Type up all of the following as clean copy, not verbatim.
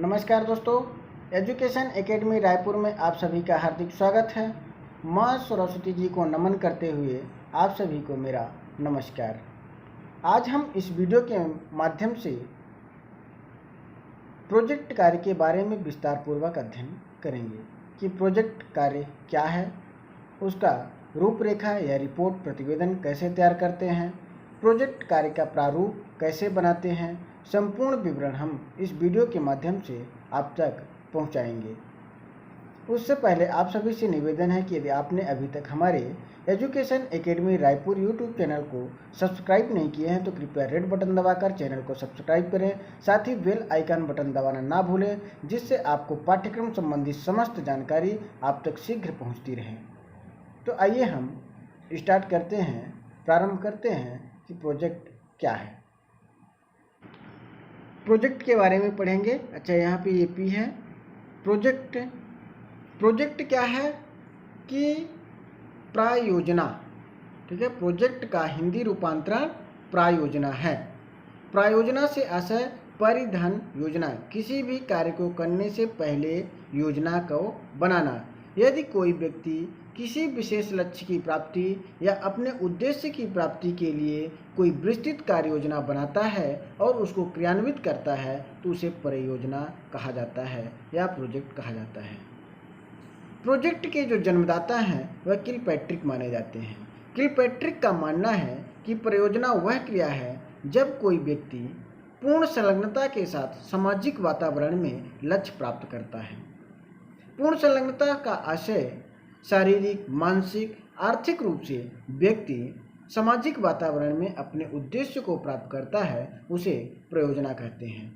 नमस्कार दोस्तों, education academy Raipur में आप सभी का हार्दिक स्वागत है। माँ सरस्वती जी को नमन करते हुए आप सभी को मेरा नमस्कार। आज हम इस वीडियो के माध्यम से प्रोजेक्ट कार्य के बारे में विस्तार पूर्वक अध्ययन करेंगे कि प्रोजेक्ट कार्य क्या है, उसका रूपरेखा या रिपोर्ट प्रतिवेदन कैसे तैयार करते हैं, प्रोजेक्ट कार्य का प्रारूप कैसे बनाते हैं। संपूर्ण विवरण हम इस वीडियो के माध्यम से आप तक पहुंचाएंगे। उससे पहले आप सभी से निवेदन है कि यदि आपने अभी तक हमारे education academy Raipur YouTube channel को सब्सक्राइब नहीं किए हैं तो कृपया रेड बटन दबाकर चैनल को सब्सक्राइब करें। साथ ही बेल आइकन बटन दबाना ना भूलें, जिससे आपको पाठ्यक्रम संबंधी समस्त जानकारी आप तक शीघ्र पहुँचती रहे। तो आइए हम स्टार्ट करते हैं, प्रारंभ करते हैं कि प्रोजेक्ट क्या है। प्रोजेक्ट के बारे में पढ़ेंगे। अच्छा, यहाँ पे ये पी है। प्रोजेक्ट क्या है कि प्रायोजना, ठीक है। प्रोजेक्ट का हिंदी रूपांतरण प्रायोजना है। प्रायोजना से आशय परिधन योजना, किसी भी कार्य को करने से पहले योजना को बनाना। यदि कोई व्यक्ति किसी विशेष लक्ष्य की प्राप्ति या अपने उद्देश्य की प्राप्ति के लिए कोई विस्तृत कार्य योजना बनाता है और उसको क्रियान्वित करता है तो उसे परियोजना कहा जाता है या प्रोजेक्ट कहा जाता है। प्रोजेक्ट के जो जन्मदाता हैं वह किलपैट्रिक माने जाते हैं। किलपैट्रिक का मानना है कि परियोजना वह क्रिया है जब कोई व्यक्ति पूर्ण संलग्नता के साथ सामाजिक वातावरण में लक्ष्य प्राप्त करता है। पूर्ण संलग्नता का आशय शारीरिक, मानसिक, आर्थिक रूप से व्यक्ति सामाजिक वातावरण में अपने उद्देश्य को प्राप्त करता है, उसे प्रयोजना कहते हैं।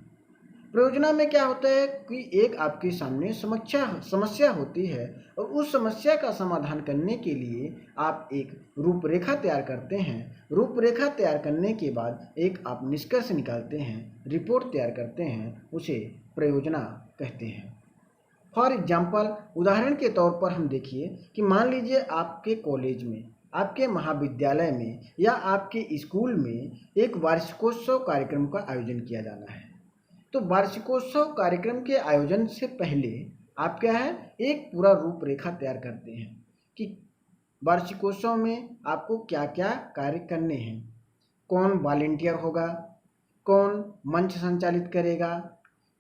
प्रयोजना में क्या होता है कि एक आपके सामने समस्या होती है और उस समस्या का समाधान करने के लिए आप एक रूपरेखा तैयार करते हैं। रूपरेखा तैयार करने के बाद एक आप निष्कर्ष निकालते हैं, रिपोर्ट तैयार करते हैं, उसे प्रयोजना कहते हैं। फॉर एग्जाम्पल, उदाहरण के तौर पर हम देखिए कि मान लीजिए आपके कॉलेज में, आपके महाविद्यालय में या आपके स्कूल में एक वार्षिकोत्सव कार्यक्रम का आयोजन किया जाना है। तो वार्षिकोत्सव कार्यक्रम के आयोजन से पहले आप क्या है, एक पूरा रूपरेखा तैयार करते हैं कि वार्षिकोत्सव में आपको क्या क्या कार्य करने हैं, कौन वॉलंटियर होगा, कौन मंच संचालित करेगा,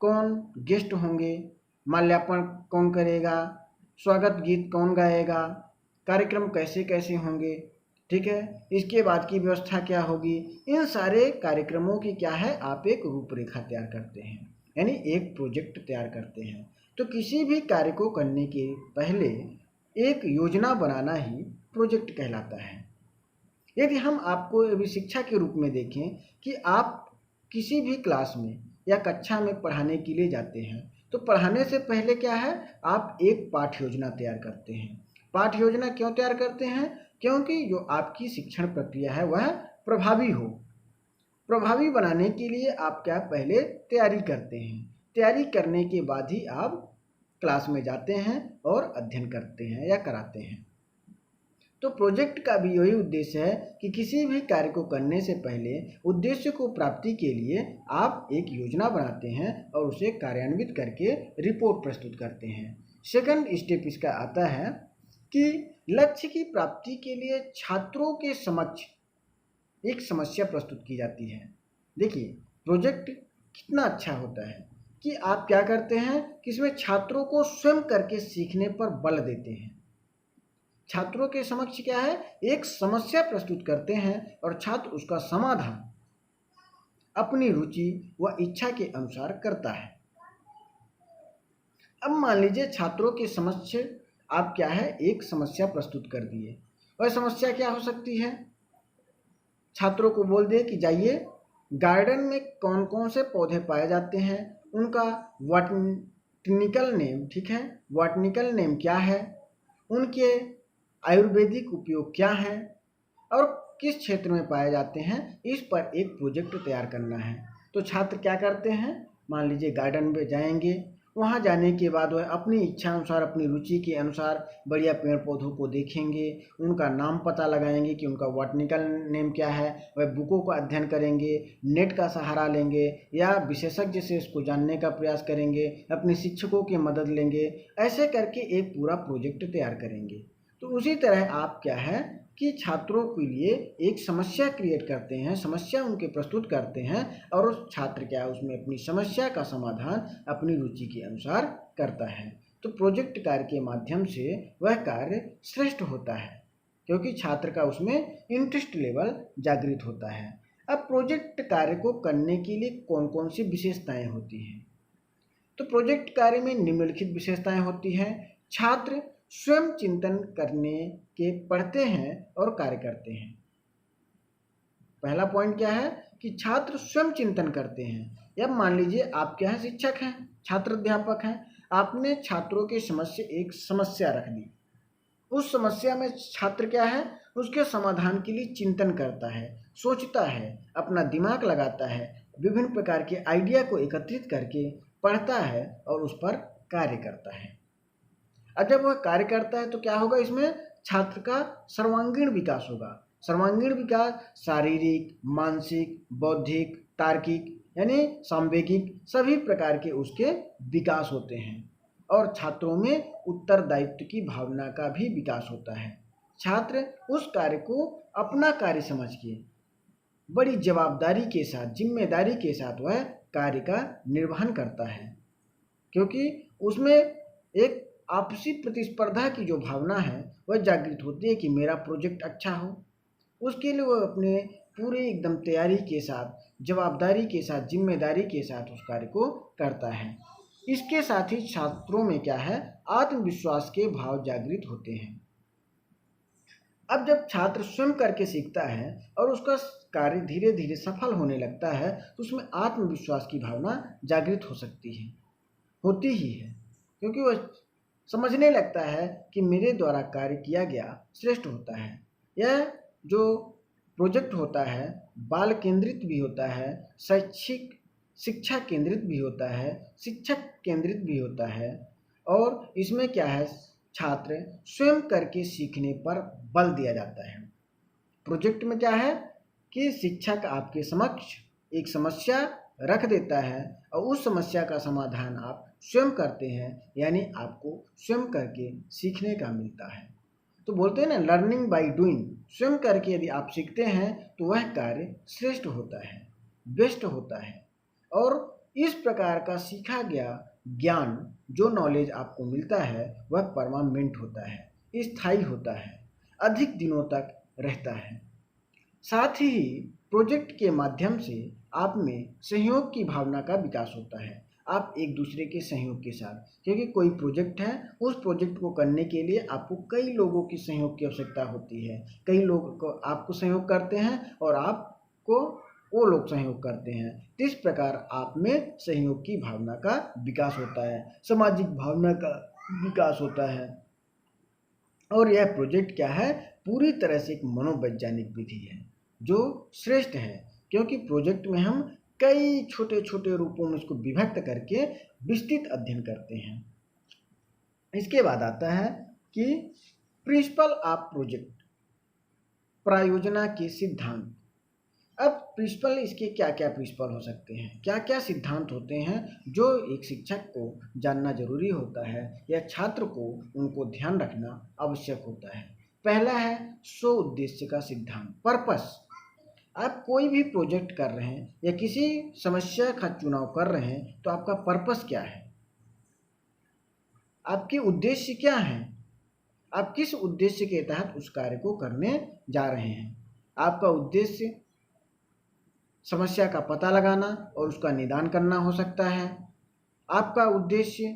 कौन गेस्ट होंगे, माल्यार्पण कौन करेगा, स्वागत गीत कौन गाएगा, कार्यक्रम कैसे कैसे होंगे, ठीक है। इसके बाद की व्यवस्था क्या होगी। इन सारे कार्यक्रमों की क्या है, आप एक रूपरेखा तैयार करते हैं, यानी एक प्रोजेक्ट तैयार करते हैं। तो किसी भी कार्य को करने के पहले एक योजना बनाना ही प्रोजेक्ट कहलाता है। यदि हम आपको अभी शिक्षा के रूप में देखें कि आप किसी भी क्लास में या कक्षा में पढ़ाने के लिए जाते हैं तो पढ़ाने से पहले क्या है, आप एक पाठ्य योजना तैयार करते हैं। पाठ्य योजना क्यों तैयार करते हैं? क्योंकि जो आपकी शिक्षण प्रक्रिया है वह प्रभावी हो। प्रभावी बनाने के लिए आप क्या पहले तैयारी करते हैं। तैयारी करने के बाद ही आप क्लास में जाते हैं और अध्ययन करते हैं या कराते हैं। तो प्रोजेक्ट का भी यही उद्देश्य है कि किसी भी कार्य को करने से पहले उद्देश्य को प्राप्ति के लिए आप एक योजना बनाते हैं और उसे कार्यान्वित करके रिपोर्ट प्रस्तुत करते हैं। सेकंड स्टेप इसका आता है कि लक्ष्य की प्राप्ति के लिए छात्रों के समक्ष एक समस्या प्रस्तुत की जाती है। देखिए, प्रोजेक्ट कितना अच्छा होता है कि आप क्या करते हैं कि इसमें छात्रों को स्वयं करके सीखने पर बल देते हैं। छात्रों के समक्ष क्या है, एक समस्या प्रस्तुत करते हैं और छात्र उसका समाधान अपनी रुचि व इच्छा के अनुसार करता है। अब मान लीजिए छात्रों के समक्ष आप क्या है, एक समस्या प्रस्तुत कर दिए। वह समस्या क्या हो सकती है? छात्रों को बोल दिए कि जाइए गार्डन में कौन कौन से पौधे पाए जाते हैं, उनका बॉटनिकल नेम, ठीक है, बॉटनिकल नेम क्या है, उनके आयुर्वेदिक उपयोग क्या है और किस क्षेत्र में पाए जाते हैं, इस पर एक प्रोजेक्ट तैयार करना है। तो छात्र क्या करते हैं, मान लीजिए गार्डन में जाएंगे वहाँ जाने के बाद वह अपनी इच्छा अनुसार, अपनी रुचि के अनुसार बढ़िया पेड़ पौधों को देखेंगे, उनका नाम पता लगाएंगे कि उनका बॉटनिकल नेम क्या है, वह बुकों का अध्ययन करेंगे, नेट का सहारा लेंगे या विशेषज्ञ से उसको जानने का प्रयास करेंगे, अपने शिक्षकों की मदद लेंगे, ऐसे करके एक पूरा प्रोजेक्ट तैयार करेंगे। तो उसी तरह आप क्या है कि छात्रों के लिए एक समस्या क्रिएट करते हैं, समस्या उनके प्रस्तुत करते हैं और उस छात्र क्या है उसमें अपनी समस्या का समाधान अपनी रुचि के अनुसार करता है। तो प्रोजेक्ट कार्य के माध्यम से वह कार्य श्रेष्ठ होता है क्योंकि छात्र का उसमें इंटरेस्ट लेवल जागृत होता है। अब प्रोजेक्ट कार्य को करने के लिए कौन कौन सी विशेषताएं होती हैं? तो प्रोजेक्ट कार्य में निम्नलिखित विशेषताएं होती हैं। छात्र स्वयं चिंतन करने के पढ़ते हैं और कार्य करते हैं। पहला पॉइंट क्या है कि छात्र स्वयं चिंतन करते हैं। या मान लीजिए आप क्या है शिक्षक हैं, छात्र अध्यापक हैं, आपने छात्रों के समक्ष एक समस्या रख दी। उस समस्या में छात्र क्या है उसके समाधान के लिए चिंतन करता है, सोचता है, अपना दिमाग लगाता है, विभिन्न प्रकार के आइडिया को एकत्रित करके पढ़ता है और उस पर कार्य करता है। अब जब वह कार्य करता है तो क्या होगा, इसमें छात्र का सर्वांगीण विकास होगा। सर्वांगीण विकास शारीरिक, मानसिक, बौद्धिक, तार्किक यानी सांवेगिक सभी प्रकार के उसके विकास होते हैं और छात्रों में उत्तरदायित्व की भावना का भी विकास होता है। छात्र उस कार्य को अपना कार्य समझ के बड़ी जवाबदारी के साथ, जिम्मेदारी के साथ वह कार्य का निर्वहन करता है क्योंकि उसमें एक आपसी प्रतिस्पर्धा की जो भावना है वह जागृत होती है कि मेरा प्रोजेक्ट अच्छा हो। उसके लिए वह अपने पूरे एकदम तैयारी के साथ, जवाबदारी के साथ, जिम्मेदारी के साथ उस कार्य को करता है। इसके साथ ही छात्रों में क्या है आत्मविश्वास के भाव जागृत होते हैं। अब जब छात्र स्वयं करके सीखता है और उसका कार्य धीरे धीरे सफल होने लगता है तो उसमें आत्मविश्वास की भावना जागृत हो सकती है, होती ही है, क्योंकि वह समझने लगता है कि मेरे द्वारा कार्य किया गया श्रेष्ठ होता है। यह जो प्रोजेक्ट होता है बाल केंद्रित भी होता है, शैक्षिक शिक्षा केंद्रित भी होता है, शिक्षक केंद्रित भी होता है और इसमें क्या है छात्र स्वयं करके सीखने पर बल दिया जाता है। प्रोजेक्ट में क्या है कि शिक्षक आपके समक्ष एक समस्या रख देता है और उस समस्या का समाधान आप स्वयं करते हैं, यानी आपको स्वयं करके सीखने का मिलता है। तो बोलते हैं ना लर्निंग बाय डूइंग, स्वयं करके यदि आप सीखते हैं तो वह कार्य श्रेष्ठ होता है, बेस्ट होता है और इस प्रकार का सीखा गया ज्ञान जो नॉलेज आपको मिलता है वह परमानेंट होता है, स्थायी होता है, अधिक दिनों तक रहता है। साथ ही प्रोजेक्ट के माध्यम से आप में सहयोग की भावना का विकास होता है। आप एक दूसरे के सहयोग के साथ, क्योंकि कोई प्रोजेक्ट है उस प्रोजेक्ट को करने के लिए आपको कई लोगों की सहयोग की आवश्यकता होती है। कई लोग आपको सहयोग करते हैं और आपको वो लोग सहयोग करते हैं। इस प्रकार आप में सहयोग की भावना का विकास होता है, सामाजिक भावना का विकास होता है और यह प्रोजेक्ट क्या है पूरी तरह से एक मनोवैज्ञानिक विधि है जो श्रेष्ठ है, क्योंकि प्रोजेक्ट में हम कई छोटे छोटे रूपों में इसको विभक्त करके विस्तृत अध्ययन करते हैं। इसके बाद आता है कि प्रिंसिपल ऑफ प्रोजेक्ट, प्रायोजना के सिद्धांत। अब प्रिंसिपल इसके क्या क्या प्रिंसिपल हो सकते हैं, क्या क्या सिद्धांत होते हैं जो एक शिक्षक को जानना जरूरी होता है या छात्र को उनको ध्यान रखना आवश्यक होता है। पहला है स्व उद्देश्य का सिद्धांत, पर्पस। आप कोई भी प्रोजेक्ट कर रहे हैं या किसी समस्या का चुनाव कर रहे हैं तो आपका पर्पस क्या है, आपके उद्देश्य क्या हैं, आप किस उद्देश्य के तहत उस कार्य को करने जा रहे हैं। आपका उद्देश्य समस्या का पता लगाना और उसका निदान करना हो सकता है। आपका उद्देश्य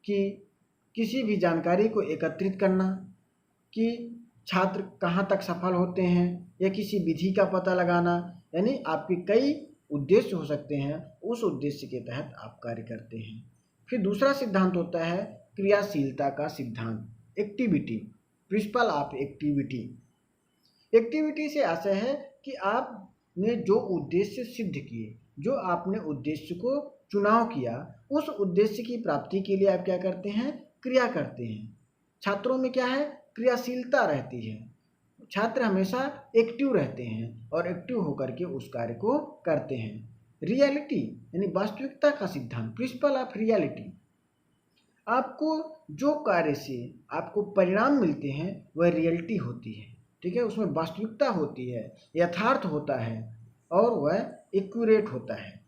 कि किसी भी जानकारी को एकत्रित करना कि छात्र कहाँ तक सफल होते हैं या किसी विधि का पता लगाना, यानी आपके कई उद्देश्य हो सकते हैं, उस उद्देश्य के तहत आप कार्य करते हैं। फिर दूसरा सिद्धांत होता है क्रियाशीलता का सिद्धांत, activity, principle of activity. Activity से आशय है कि आप ने जो उद्देश्य सिद्ध किए, जो आपने उद्देश्य को चुनाव किया, उस उद्देश्य की प्राप्ति के लिए आप क्या करते हैं, क्रिया करते हैं। छात्रों में क्या है, क्रियाशीलता रहती है। छात्र हमेशा एक्टिव रहते हैं और एक्टिव होकर के उस कार्य को करते हैं। रियलिटी यानी वास्तविकता का सिद्धांत, प्रिंसिपल ऑफ रियलिटी, आपको जो कार्य से आपको परिणाम मिलते हैं वह रियलिटी होती है, ठीक है, उसमें वास्तविकता होती है, यथार्थ होता है और वह एक्यूरेट होता है।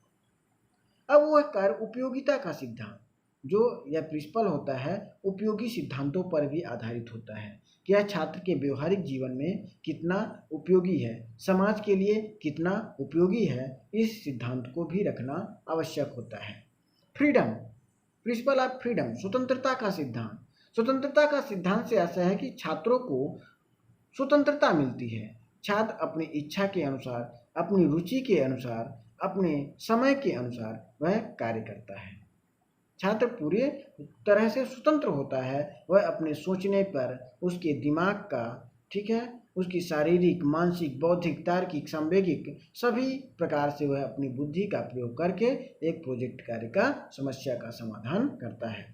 अब वह कार्य उपयोगिता का सिद्धांत, जो यह प्रिंसिपल होता है, उपयोगी सिद्धांतों पर भी आधारित होता है कि यह छात्र के व्यवहारिक जीवन में कितना उपयोगी है, समाज के लिए कितना उपयोगी है, इस सिद्धांत को भी रखना आवश्यक होता है। फ्रीडम, प्रिंसिपल ऑफ फ्रीडम, स्वतंत्रता का सिद्धांत। स्वतंत्रता का सिद्धांत से ऐसा है कि छात्रों को स्वतंत्रता मिलती है। छात्र अपनी इच्छा के अनुसार, अपनी रुचि के अनुसार, अपने समय के अनुसार वह कार्य करता है। छात्र पूरे तरह से स्वतंत्र होता है, वह अपने सोचने पर, उसके दिमाग का, ठीक है, उसकी शारीरिक, मानसिक, बौद्धिक, तार्किक, संवेगिक सभी प्रकार से वह अपनी बुद्धि का प्रयोग करके एक प्रोजेक्ट कार्य का, समस्या का समाधान करता है।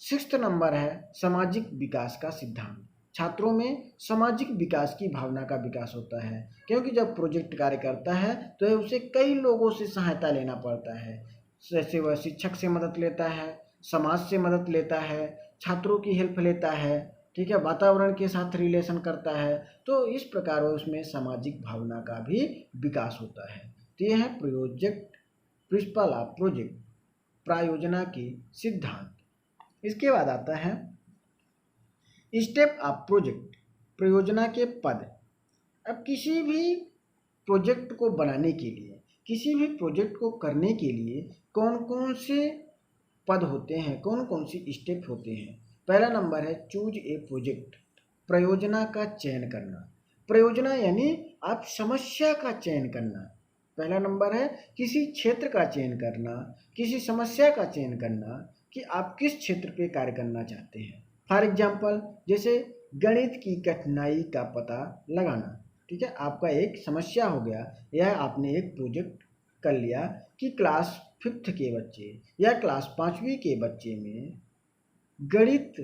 6th नंबर है सामाजिक विकास का सिद्धांत। छात्रों में सामाजिक विकास की भावना का विकास होता है, क्योंकि जब प्रोजेक्ट कार्य करता है तो उसे कई लोगों से सहायता लेना पड़ता है। जैसे वह शिक्षक से मदद लेता है, समाज से मदद लेता है, छात्रों की हेल्प लेता है, ठीक है, वातावरण के साथ रिलेशन करता है, तो इस प्रकार उसमें सामाजिक भावना का भी विकास होता है। तो यह है प्रोजेक्ट, प्रिंसिपल ऑफ प्रोजेक्ट, प्रायोजना के सिद्धांत। इसके बाद आता है स्टेप ऑफ प्रोजेक्ट, प्रयोजना के पद। अब किसी भी प्रोजेक्ट को बनाने के लिए, किसी भी प्रोजेक्ट को करने के लिए कौन कौन से पद होते हैं, कौन कौन सी स्टेप होते हैं। पहला नंबर है चूज ए प्रोजेक्ट, प्रयोजना का चयन करना। प्रयोजना यानी आप समस्या का चयन करना। पहला नंबर है किसी क्षेत्र का चयन करना, किसी समस्या का चयन करना कि आप किस क्षेत्र पे कार्य करना चाहते हैं। फॉर एग्जाम्पल, जैसे गणित की कठिनाई का पता लगाना, ठीक है, आपका एक समस्या हो गया, यह आपने एक प्रोजेक्ट कर लिया कि क्लास 5th के बच्चे या क्लास 5वीं के बच्चे में गणित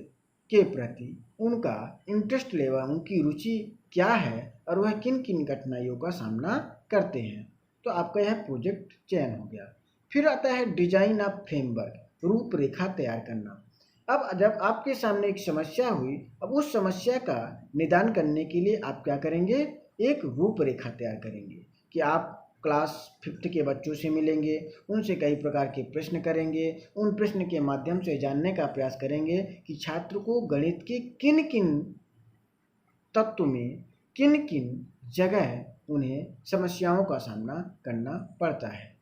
के प्रति उनका इंटरेस्ट लेवल, उनकी रुचि क्या है और वह किन किन कठिनाइयों का सामना करते हैं। तो आपका यह प्रोजेक्ट चयन हो गया। फिर आता है डिजाइन ऑफ फ्रेमवर्क, रूपरेखा तैयार करना। अब जब आपके सामने एक समस्या हुई, अब उस समस्या का निदान करने के लिए आप क्या करेंगे, एक रूपरेखा तैयार करेंगे कि आप क्लास 5th के बच्चों से मिलेंगे, उनसे कई प्रकार के प्रश्न करेंगे, उन प्रश्न के माध्यम से जानने का प्रयास करेंगे कि छात्र को गणित के किन किन तत्व में, किन किन जगह उन्हें समस्याओं का सामना करना पड़ता है।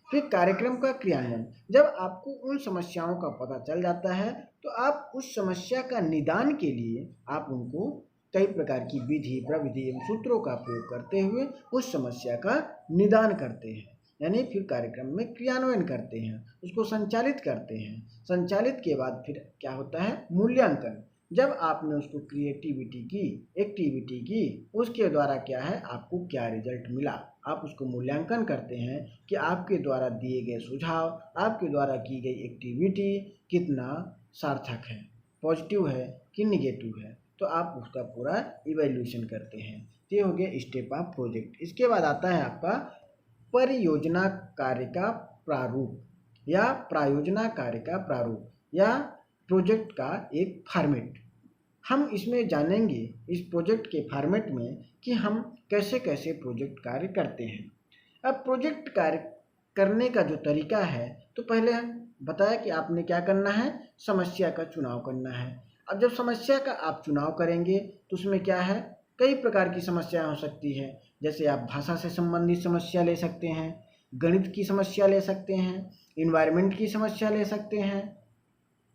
फिर कार्यक्रम का क्रियान्वयन, जब आपको उन समस्याओं का पता चल जाता है तो आप उस समस्या का निदान के लिए आप उनको कई प्रकार की विधि, प्रविधि एवं सूत्रों का प्रयोग करते हुए उस समस्या का निदान करते हैं, यानी फिर कार्यक्रम में क्रियान्वयन करते हैं, उसको संचालित करते हैं। संचालित के बाद फिर क्या होता है, मूल्यांकन। जब आपने उसको क्रिएटिविटी की, एक्टिविटी की, उसके द्वारा क्या है, आपको क्या रिजल्ट मिला, आप उसको मूल्यांकन करते हैं कि आपके द्वारा दिए गए सुझाव, आपके द्वारा की गई एक्टिविटी कितना सार्थक है, पॉजिटिव है कि निगेटिव है, तो आप उसका पूरा इवैल्यूएशन करते हैं। ये हो गया स्टेप ऑफ प्रोजेक्ट। इसके बाद आता है आपका परियोजना कार्य का प्रारूप या प्रायोजना कार्य का प्रारूप या प्रोजेक्ट का एक फॉर्मेट। हम इसमें जानेंगे इस प्रोजेक्ट के फॉर्मेट में कि हम कैसे कैसे प्रोजेक्ट कार्य करते हैं। अब प्रोजेक्ट कार्य करने का जो तरीका है, तो पहले हम बताया कि आपने क्या करना है, समस्या का चुनाव करना है। अब जब समस्या का आप चुनाव करेंगे तो उसमें क्या है, कई प्रकार की समस्या हो सकती है। जैसे आप भाषा से संबंधित समस्या ले सकते हैं, गणित की समस्या ले सकते हैं, इन्वायरमेंट की समस्या ले सकते हैं,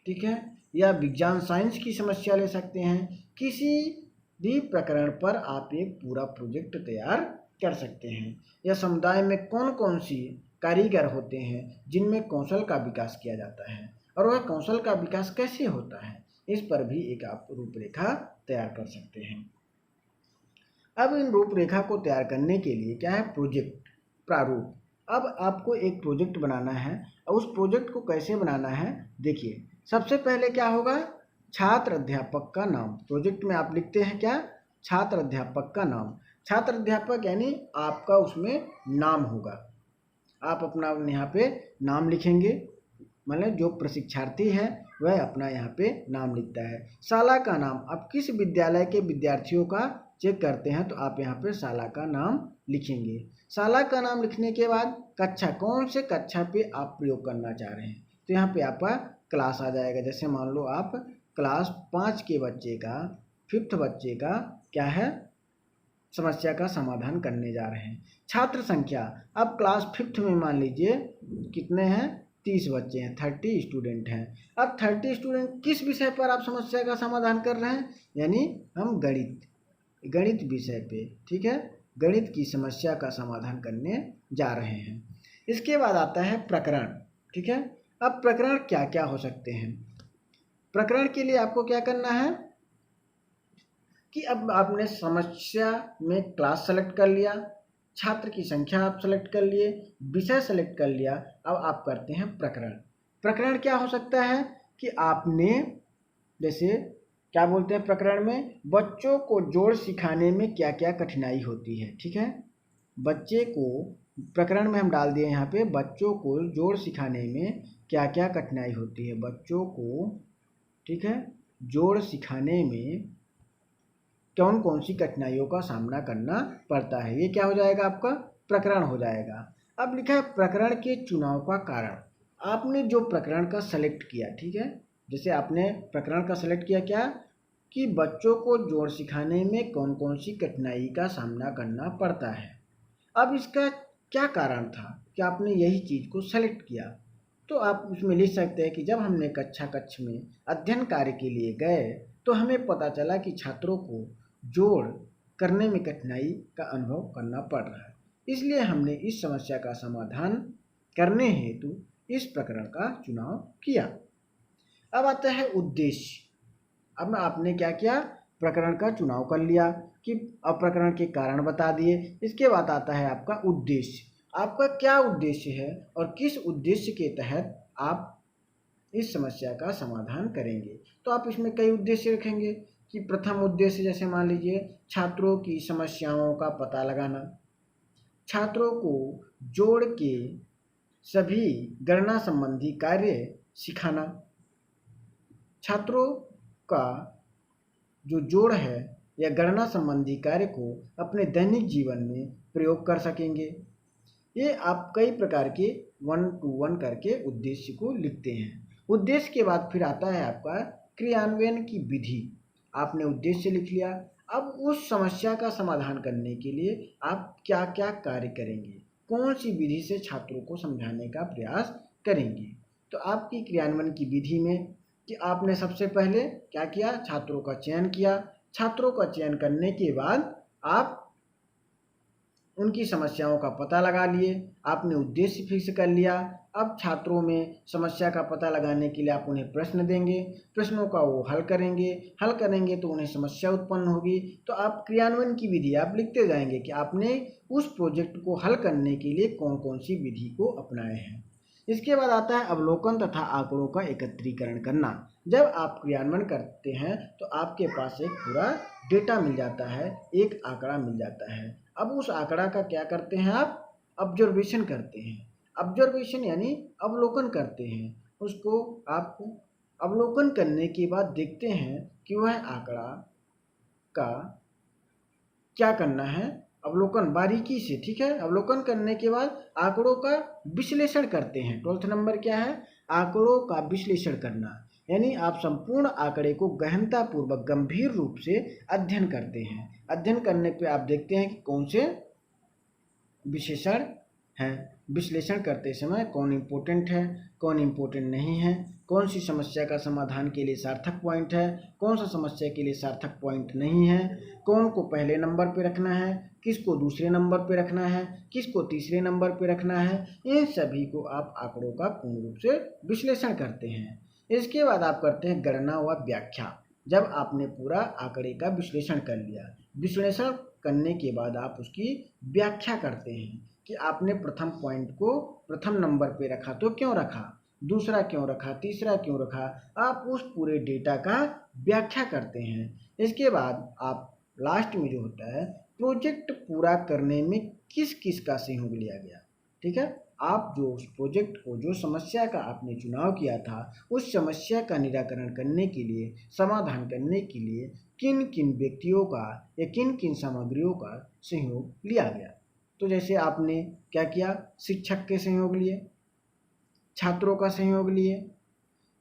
ठीक है, या विज्ञान साइंस की समस्या ले सकते हैं। किसी भी प्रकरण पर आप एक पूरा प्रोजेक्ट तैयार कर सकते हैं। या समुदाय में कौन कौन सी कारीगर होते हैं जिनमें कौशल का विकास किया जाता है और वह कौशल का विकास कैसे होता है, इस पर भी एक आप रूपरेखा तैयार कर सकते हैं। अब इन रूपरेखा को तैयार करने के लिए क्या है, प्रोजेक्ट प्रारूप। अब आपको एक प्रोजेक्ट बनाना है और उस प्रोजेक्ट को कैसे बनाना है देखिए। सबसे पहले क्या होगा, छात्र अध्यापक का नाम। प्रोजेक्ट में आप लिखते हैं क्या, छात्र अध्यापक का नाम। छात्र अध्यापक यानी आपका उसमें नाम होगा, आप अपना यहाँ पे नाम लिखेंगे, मतलब जो प्रशिक्षार्थी है वह अपना यहाँ पे नाम लिखता है। शाला का नाम, आप किस विद्यालय के विद्यार्थियों का चेक करते हैं तो आप यहाँ पे शाला का नाम लिखेंगे। शाला का नाम लिखने के बाद कक्षा, कौन से कक्षा पे आप प्रयोग करना चाह रहे हैं तो यहाँ पे आपका क्लास आ जाएगा। जैसे मान लो आप क्लास 5 के बच्चे का, 5th बच्चे का क्या है, समस्या का समाधान करने जा रहे हैं। छात्र संख्या, अब क्लास 5th में मान लीजिए कितने हैं, 30 बच्चे हैं, 30 स्टूडेंट हैं। अब 30 स्टूडेंट किस विषय पर आप समस्या का समाधान कर रहे हैं, यानी हम गणित विषय पे, ठीक है, गणित की समस्या का समाधान करने जा रहे हैं। इसके बाद आता है प्रकरण, ठीक है। अब प्रकरण क्या क्या हो सकते हैं, प्रकरण के लिए आपको क्या करना है कि अब आपने समस्या में क्लास सेलेक्ट कर लिया, छात्र की संख्या आप सेलेक्ट कर लिए, विषय सेलेक्ट कर लिया, अब आप करते हैं प्रकरण। प्रकरण क्या हो सकता है कि आपने जैसे क्या बोलते हैं प्रकरण में, बच्चों को जोड़ सिखाने में क्या क्या कठिनाई होती है, ठीक है। बच्चे को प्रकरण में हम डाल दिए यहाँ पे, बच्चों को जोड़ सिखाने में क्या क्या कठिनाई होती है, बच्चों को, ठीक है, जोड़ सिखाने में कौन कौन सी कठिनाइयों का सामना करना पड़ता है, ये क्या हो जाएगा, आपका प्रकरण हो जाएगा। अब लिखा है प्रकरण के चुनाव का कारण, आपने जो प्रकरण का सेलेक्ट किया, ठीक है, जैसे आपने प्रकरण का सेलेक्ट किया क्या कि बच्चों को जोड़ सिखाने में कौन कौन सी कठिनाई का सामना करना पड़ता है। अब इसका क्या कारण था कि आपने यही चीज़ को सेलेक्ट किया, तो आप उसमें लिख सकते हैं कि जब हमने कक्षा में अध्ययन कार्य के लिए गए तो हमें पता चला कि छात्रों को जोड़ करने में कठिनाई का अनुभव करना पड़ रहा है, इसलिए हमने इस समस्या का समाधान करने हेतु इस प्रकरण का चुनाव किया। अब आता है उद्देश्य। अब आपने क्या किया, प्रकरण का चुनाव कर लिया कि अब प्रकरण के कारण बता दिए। इसके बाद आता है आपका उद्देश्य, आपका क्या उद्देश्य है और किस उद्देश्य के तहत आप इस समस्या का समाधान करेंगे। तो आप इसमें कई उद्देश्य रखेंगे कि प्रथम उद्देश्य जैसे मान लीजिए छात्रों की समस्याओं का पता लगाना, छात्रों को जोड़ के सभी गणना संबंधी कार्य सिखाना, छात्रों का जो जोड़ है या गणना संबंधी कार्य को अपने दैनिक जीवन में प्रयोग कर सकेंगे। ये आप कई प्रकार के 1 to 1 करके उद्देश्य को लिखते हैं। उद्देश्य के बाद फिर आता है आपका क्रियान्वयन की विधि। आपने उद्देश्य लिख लिया, अब उस समस्या का समाधान करने के लिए आप क्या क्या कार्य करेंगे, कौन सी विधि से छात्रों को समझाने का प्रयास करेंगे। तो आपकी क्रियान्वयन की विधि में कि आपने सबसे पहले क्या किया, छात्रों का चयन किया, छात्रों का चयन करने के बाद आप उनकी समस्याओं का पता लगा लिए, आपने उद्देश्य फिक्स कर लिया। अब छात्रों में समस्या का पता लगाने के लिए आप उन्हें प्रश्न देंगे, प्रश्नों का वो हल करेंगे तो उन्हें समस्या उत्पन्न होगी। तो आप क्रियान्वयन की विधि आप लिखते जाएंगे कि आपने उस प्रोजेक्ट को हल करने के लिए कौन कौन सी विधि को अपनाए हैं। इसके बाद आता है अवलोकन तथा आंकड़ों का एकत्रीकरण करना। जब आप क्रियान्वयन करते हैं तो आपके पास एक पूरा डेटा मिल जाता है, एक आंकड़ा मिल जाता है। अब उस आंकड़ा का क्या करते हैं, आप ऑब्जर्वेशन करते हैं। ऑब्जर्वेशन यानी अवलोकन करते हैं, उसको आप अवलोकन करने के बाद देखते हैं कि वह आंकड़ा का क्या करना है, अवलोकन बारीकी से, ठीक है। अवलोकन करने के बाद आंकड़ों का विश्लेषण करते हैं। 12th नंबर क्या है, आंकड़ों का विश्लेषण करना, यानी आप संपूर्ण आंकड़े को गहनतापूर्वक गंभीर रूप से अध्ययन करते हैं। अध्ययन करने पे आप देखते हैं कि कौन से विशेषण हैं, विश्लेषण करते समय कौन इम्पोर्टेंट है, कौन इम्पोर्टेंट नहीं है, कौन सी समस्या का समाधान के लिए सार्थक पॉइंट है, कौन सा समस्या के लिए सार्थक पॉइंट नहीं है, कौन को पहले नंबर पे रखना है, किसको दूसरे नंबर पे रखना है, किसको तीसरे नंबर पे रखना है। इन सभी को आप आंकड़ों का पूर्ण रूप से विश्लेषण करते हैं। इसके बाद आप करते हैं गणना व व्याख्या। जब आपने पूरा आंकड़े का विश्लेषण कर लिया, विश्लेषण करने के बाद आप उसकी व्याख्या करते हैं कि आपने प्रथम पॉइंट को प्रथम नंबर पे रखा तो क्यों रखा, दूसरा क्यों रखा, तीसरा क्यों रखा। आप उस पूरे डेटा का व्याख्या करते हैं। इसके बाद आप लास्ट में जो होता है, प्रोजेक्ट पूरा करने में किस किस का सहयोग लिया गया। ठीक है, आप जो उस प्रोजेक्ट को, जो समस्या का आपने चुनाव किया था, उस समस्या का निराकरण करने के लिए, समाधान करने के लिए किन किन व्यक्तियों का या किन किन सामग्रियों का सहयोग लिया गया। तो जैसे आपने क्या किया, शिक्षक के सहयोग लिए, छात्रों का सहयोग लिए,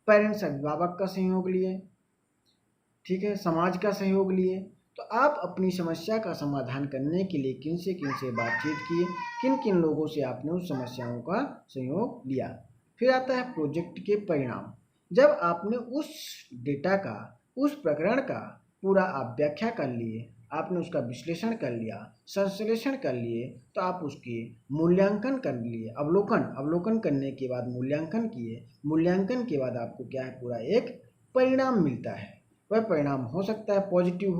पेरेंट्स अभिभावक का सहयोग लिए, ठीक है, समाज का सहयोग लिए। तो आप अपनी समस्या का समाधान करने के लिए किन से बातचीत किए, किन किन लोगों से आपने उस समस्याओं का सहयोग लिया। फिर आता है प्रोजेक्ट के परिणाम। जब आपने उस डेटा का, उस प्रकरण का पूरा आप व्याख्या कर लिए, आपने उसका विश्लेषण कर लिया, संश्लेषण कर लिए, तो आप उसके मूल्यांकन कर लिए, अवलोकन करने के बाद मूल्यांकन किए। मूल्यांकन के बाद आपको क्या है, पूरा एक परिणाम मिलता है। वह परिणाम हो सकता है पॉजिटिव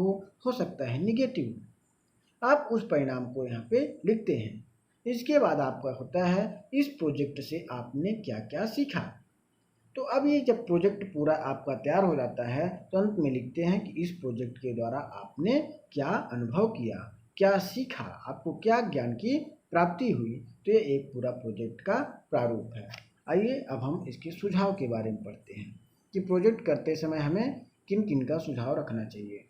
हो सकता है निगेटिव। आप उस परिणाम को यहाँ पे लिखते हैं। इसके बाद आपका होता है, इस प्रोजेक्ट से आपने क्या क्या सीखा। तो अब ये जब प्रोजेक्ट पूरा आपका तैयार हो जाता है, तो अंत में लिखते हैं कि इस प्रोजेक्ट के द्वारा आपने क्या अनुभव किया, क्या सीखा, आपको क्या ज्ञान की प्राप्ति हुई। तो ये एक पूरा प्रोजेक्ट का प्रारूप है। आइए अब हम इसके सुझाव के बारे में पढ़ते हैं कि प्रोजेक्ट करते समय हमें किन किन का सुझाव रखना चाहिए।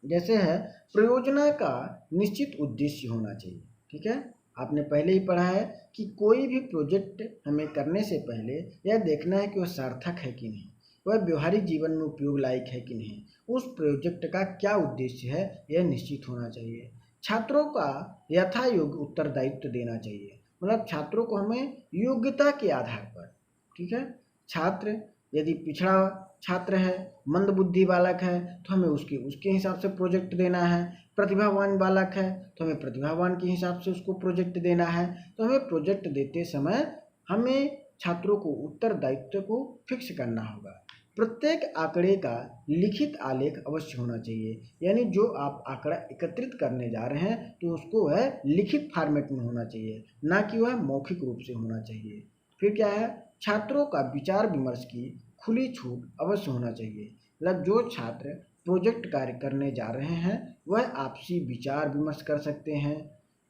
जैसे है, परियोजना का निश्चित उद्देश्य होना चाहिए। ठीक है, आपने पहले ही पढ़ा है कि कोई भी प्रोजेक्ट हमें करने से पहले यह देखना है कि वह सार्थक है कि नहीं, वह व्यवहारिक जीवन में उपयोग लायक है कि नहीं, उस प्रोजेक्ट का क्या उद्देश्य है यह निश्चित होना चाहिए। छात्रों का यथा योग्य उत्तरदायित्व देना चाहिए, मतलब छात्रों को हमें योग्यता के आधार पर, ठीक है, छात्र यदि पिछड़ा छात्र है, मंदबुद्धि बालक है, तो हमें उसके हिसाब से प्रोजेक्ट देना है। प्रतिभावान बालक है तो हमें प्रतिभावान के हिसाब से उसको प्रोजेक्ट देना है। तो हमें प्रोजेक्ट देते समय हमें छात्रों को उत्तरदायित्व को फिक्स करना होगा। प्रत्येक आंकड़े का लिखित आलेख अवश्य होना चाहिए, यानी जो आप आंकड़ा एकत्रित करने जा रहे हैं तो उसको वह लिखित फॉर्मेट में होना चाहिए, ना कि वह मौखिक रूप से होना चाहिए। फिर क्या है, छात्रों का विचार विमर्श की खुली छूट अवश्य होना चाहिए, मतलब जो छात्र प्रोजेक्ट कार्य करने जा रहे हैं वह आपसी विचार विमर्श कर सकते हैं।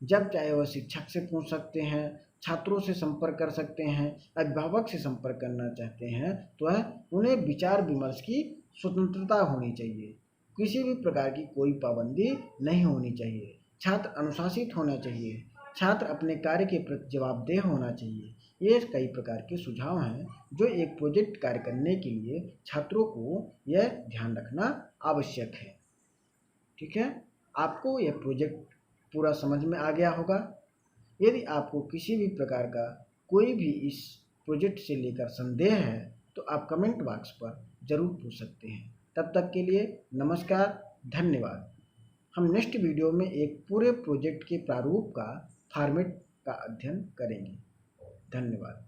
जब चाहे वह शिक्षक से पूछ सकते हैं, छात्रों से संपर्क कर सकते हैं, अभिभावक से संपर्क करना चाहते हैं तो वह उन्हें विचार विमर्श की स्वतंत्रता होनी चाहिए। किसी भी प्रकार की कोई पाबंदी नहीं होनी चाहिए। छात्र अनुशासित होना चाहिए, छात्र अपने कार्य के प्रति जवाबदेह होना चाहिए। ये कई प्रकार के सुझाव हैं जो एक प्रोजेक्ट कार्य करने के लिए छात्रों को यह ध्यान रखना आवश्यक है। ठीक है, आपको यह प्रोजेक्ट पूरा समझ में आ गया होगा। यदि आपको किसी भी प्रकार का कोई भी इस प्रोजेक्ट से लेकर संदेह है तो आप कमेंट बॉक्स पर ज़रूर पूछ सकते हैं। तब तक के लिए नमस्कार, धन्यवाद। हम नेक्स्ट वीडियो में एक पूरे प्रोजेक्ट के प्रारूप का फॉर्मेट का अध्ययन करेंगे। धन्यवाद।